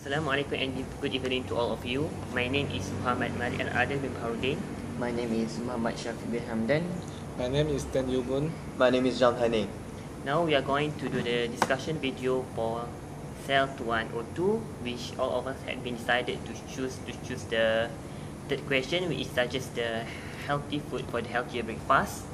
Assalamualaikum and good evening to all of you. My name is Muhammad Malik al-Adil bin Baharudin. My name is Muhammad Shafiq bin Hamdan. My name is Tan Yubun. My name is Zhang Hane. Now we are going to do the discussion video for cel2101, which all of us had been decided to choose the third question, which suggests the healthy food for the healthier breakfast.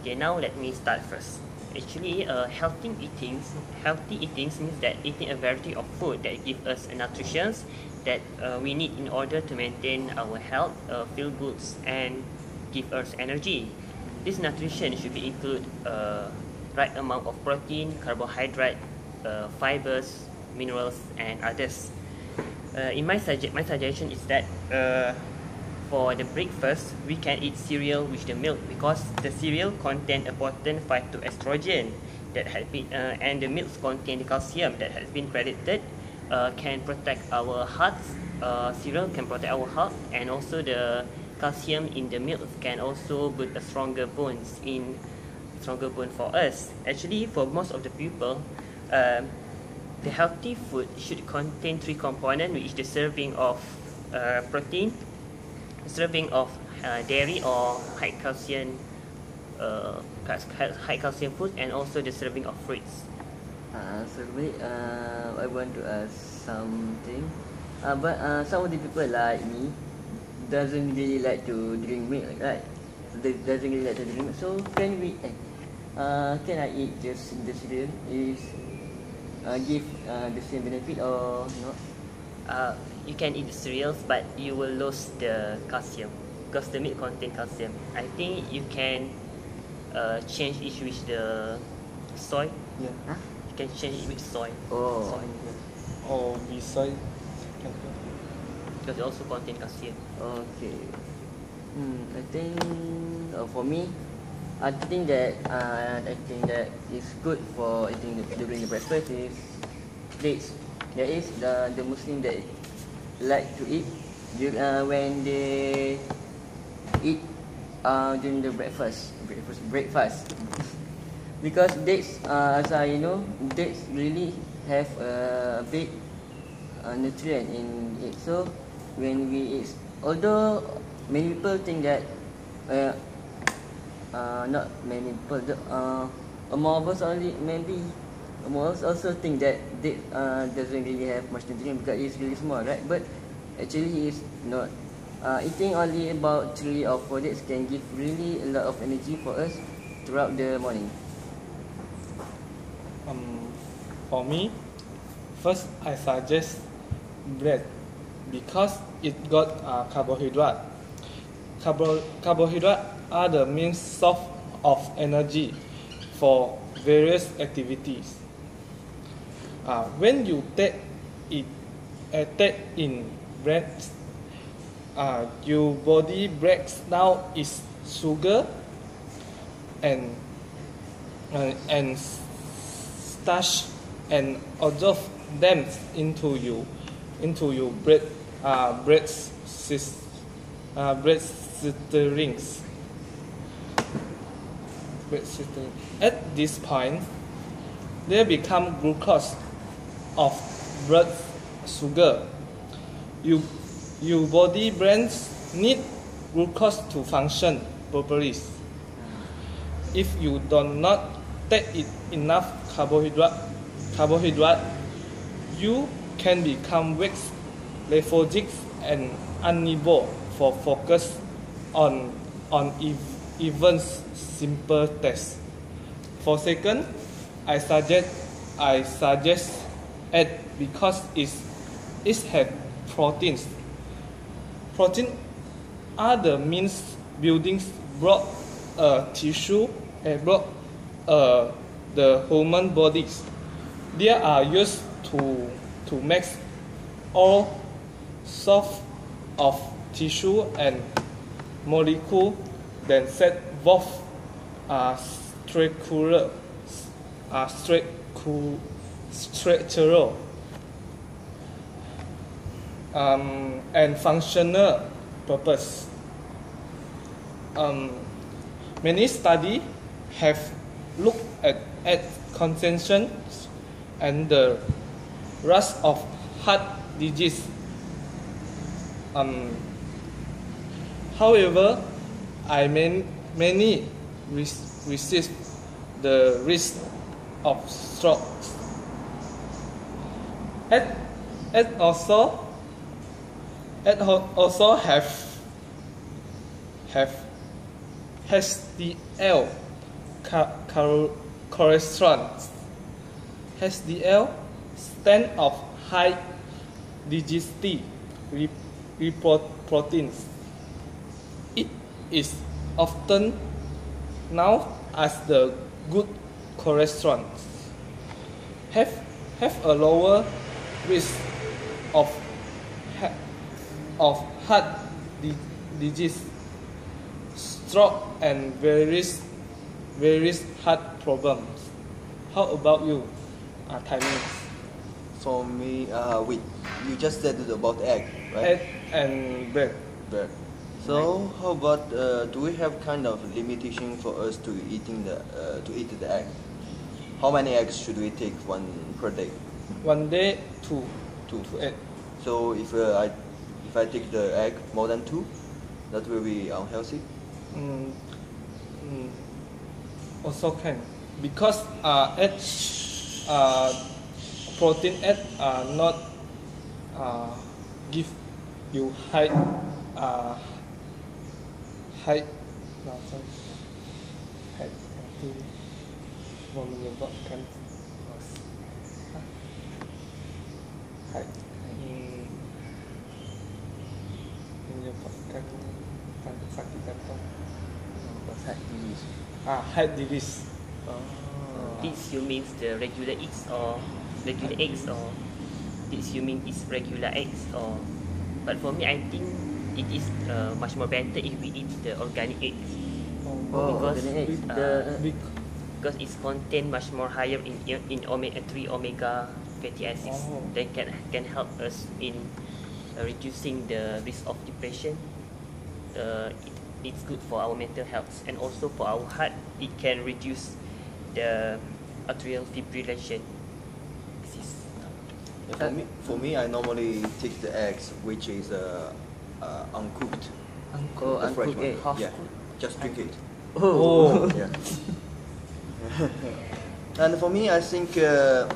Okay, now let me start first. Actually, healthy eating means that eating a variety of food that give us nutrition that we need in order to maintain our health, feel good, and give us energy. This nutrition should be include right amount of protein, carbohydrate, fibers, minerals, and others. My suggestion is that for the breakfast, we can eat cereal with the milk because the cereal contain a potent phytoestrogen that has been and the milk contain the calcium that has been credited can protect our hearts. Cereal can protect our heart, and also the calcium in the milk can also build a stronger bone for us. Actually, for most of the people, the healthy food should contain three components, which is the serving of protein, serving of dairy or high calcium food, and also the serving of fruits. I want to ask something. But some of the people like me doesn't really like to drink milk, right? Doesn't really like to drink milk. So can I eat just the cereal? Is give the same benefit or not? You can eat the cereals, but you will lose the calcium because the milk contains calcium. I think you can change it with the soy. Yeah. Huh? You can change it with soy. Oh. Soy. Or beside, Because it also contains calcium. Okay. I think for me, I think that is good for eating during the breakfast is dates. There is the Muslim that like to eat when they eat during the breakfast because dates, as I know, dates really have a big nutrient in it. So when we eat, although many people think that not many people, more of us also think that date doesn't really have much nutrient because it's really small, right? But actually it's not. Eating only about 3 or 4 dates can give really a lot of energy for us throughout the morning. For me, first I suggest bread because it got carbohydrate. Carbohydrate are the main source of energy for various activities. When you take in bread, your body breaks down its sugar and starch and absorb them into your bread stirrings. At this point, they become glucose of blood sugar. Your body brains need glucose to function properly. If you do not take enough carbohydrate, you can become weak, lethargic, and unable for focus on even simple tasks. For second, I suggest egg because it has proteins. Protein are the means building block tissue and block the human bodies. They are used to make all sorts of tissue and molecule then set both structural and functional purpose. Many studies have looked at consumption and the risk of heart disease. However, many resist the risk of stroke. It also have HDL cholesterol. HDL stand of high density proteins. It is often known as the good cholesterol. Have a lower risk of heart disease, stroke, and various heart problems. How about you, Taimin? For me, wait, you just said it about egg, right? Egg and bread. Bread. So how about do we have kind of limitation for us to eat the egg? How many eggs should we take one per day? 1 day, two egg. So if I take the egg more than 2, that will be unhealthy. Also can, because egg, protein egg are not give you high mau menyebabkan menyebabkan sakit jantung. Heart disease. This you means the regular eggs or this you mean is regular eggs or? But for me, I think it is much more better if we eat the organic eggs. Because it's contain much more higher in omega-3 omega fatty acids that can help us in reducing the risk of depression. It's good for our mental health and also for our heart. It can reduce the atrial fibrillation. For me, I normally take the eggs which is uncooked. The fresh uncooked egg. one. Yeah, just drink it. Oh. Yeah. And for me, I think the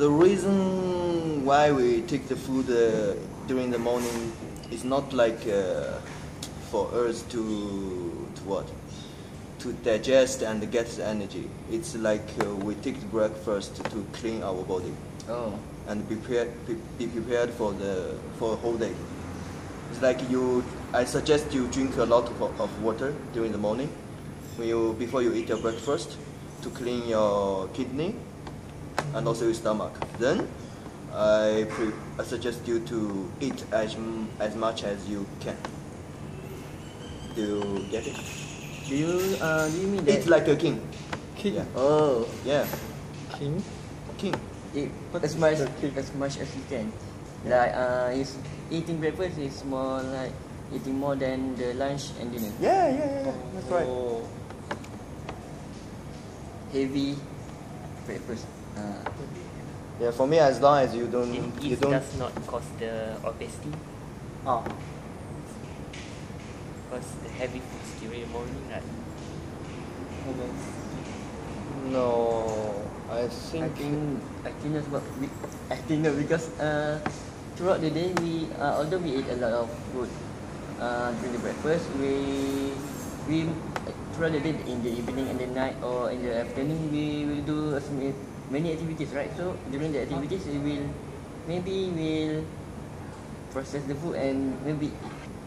reason why we take the food during the morning is not like for us to digest and get energy. It's like we take the breakfast to clean our body and be prepared for a whole day. It's like I suggest you drink a lot of water during the morning before you eat your breakfast to clean your kidney and also your stomach. Then I suggest you to eat as much as you can. Do you get it? Do you mean that? Eat like a king. King. Yeah. Oh. Yeah. King. Eat as much as you can. Like eating breakfast is more like eating more than the lunch and dinner. Yeah. That's right. Heavy breakfast. Yeah, for me, as long as you don't, It does not cause the obesity. Because the heavy foods during the morning, right? No, I I think think no, because throughout the day although we eat a lot of food during the breakfast, we throughout the day in the evening and the night or in the afternoon we will do many activities, right? So during the activities we'll process the food and maybe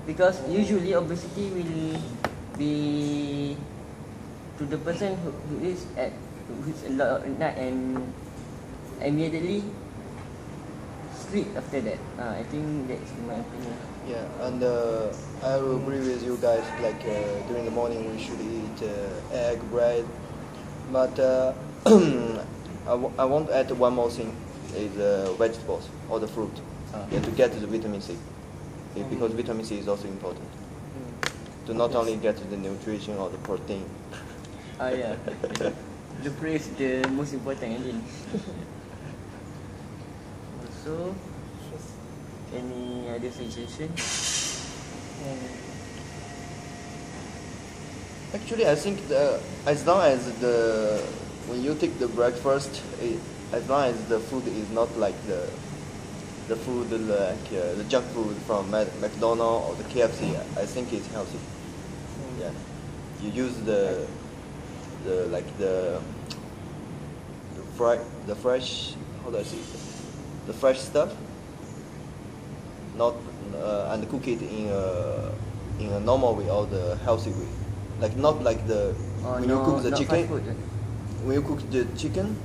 because usually obesity will be to the person who eats a lot at night and immediately sleep after that. I think that's my opinion. yeah, and I will agree with you guys. Like during the morning, we should eat egg, bread. But I want to add one more thing: is vegetables or the fruit. To get the vitamin C, because vitamin C is also important. To not only get the nutrition or the protein. Yeah. The praise the most important, I think. Also, breakfast. Any other suggestion? Actually, I think as long as when you take the breakfast, as long as the food is not like the food like the junk food from McDonald's or the KFC, I think it's healthy. Yeah, you use the fresh, how do I say it? The fresh stuff, not and cook it in a normal way or the healthy way, like not like when you cook the chicken. When you cook the chicken,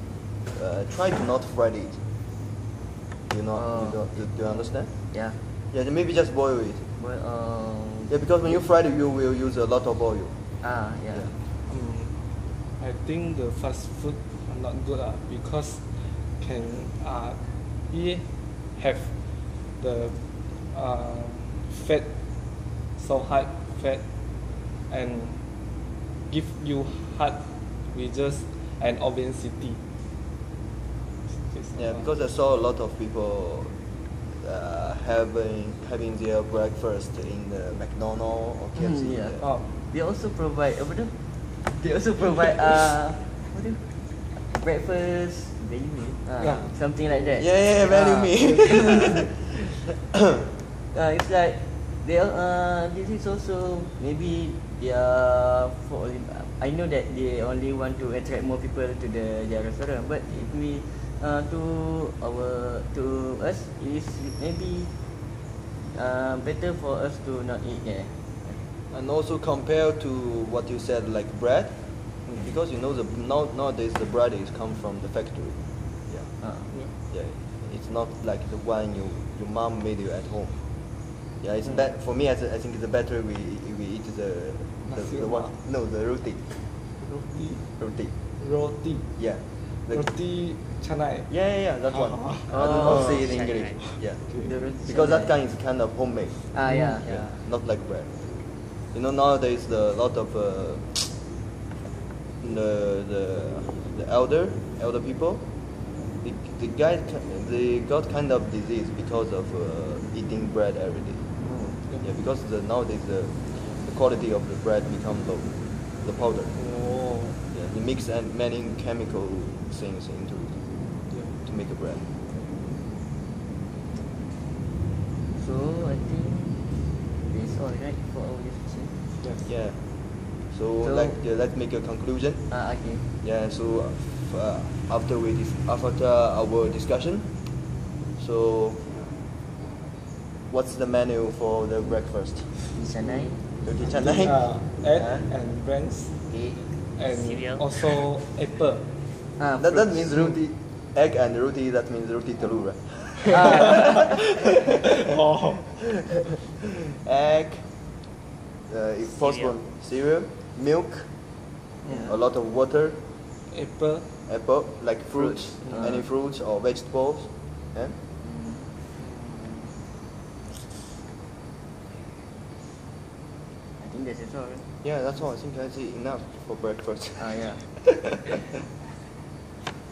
try to not fry it. Do you understand? Yeah. Yeah, then maybe just boil it. Yeah, because when you fry it, you will use a lot of oil. Yeah. I think the fast food are not good because it have the fat, so high fat, and give you heart disease and obesity. Yeah, because I saw a lot of people having their breakfast in the McDonald's or KFC. Yeah. They also provide They also provide breakfast value meal. Something like that. Yeah, value meal. It's like this is also maybe they are for. I know that they only want to attract more people to their restaurant, but if we to us is maybe better for us to not eat there. And also compared to what you said, like bread, because nowadays the bread is come from the factory. Yeah, it's not like the one your mom made you at home. Yeah, it's for me. I think it's better we eat the one. No, the roti. Roti. Yeah. Roti canai. Yeah, that one. I don't know how to say it in English. Yeah, because that kind is kind of homemade. Yeah. Not like bread. Nowadays a lot of the elder people, they got kind of disease because of eating bread every day. Yeah, because nowadays the quality of the bread become low, the powder. Yeah, they mix many chemical things into it to make a bread. So I think it's all right for our discussion. Yeah. So let's make a conclusion. Okay. Yeah. So after our discussion, so what's the menu for the breakfast? Canai. Roti canai. Egg and brains. And cereal. Also apple. That means roti, egg and roti. That means roti telur, right? Egg. If possible, cereal, milk, a lot of water, apple, like fruits, any fruits or vegetables. Yeah? I think that's all. Right? Yeah, that's all. I think that's enough for breakfast. Yeah.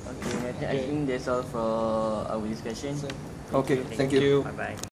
Okay, I think that's all for our discussion. Okay, thank you. Bye bye.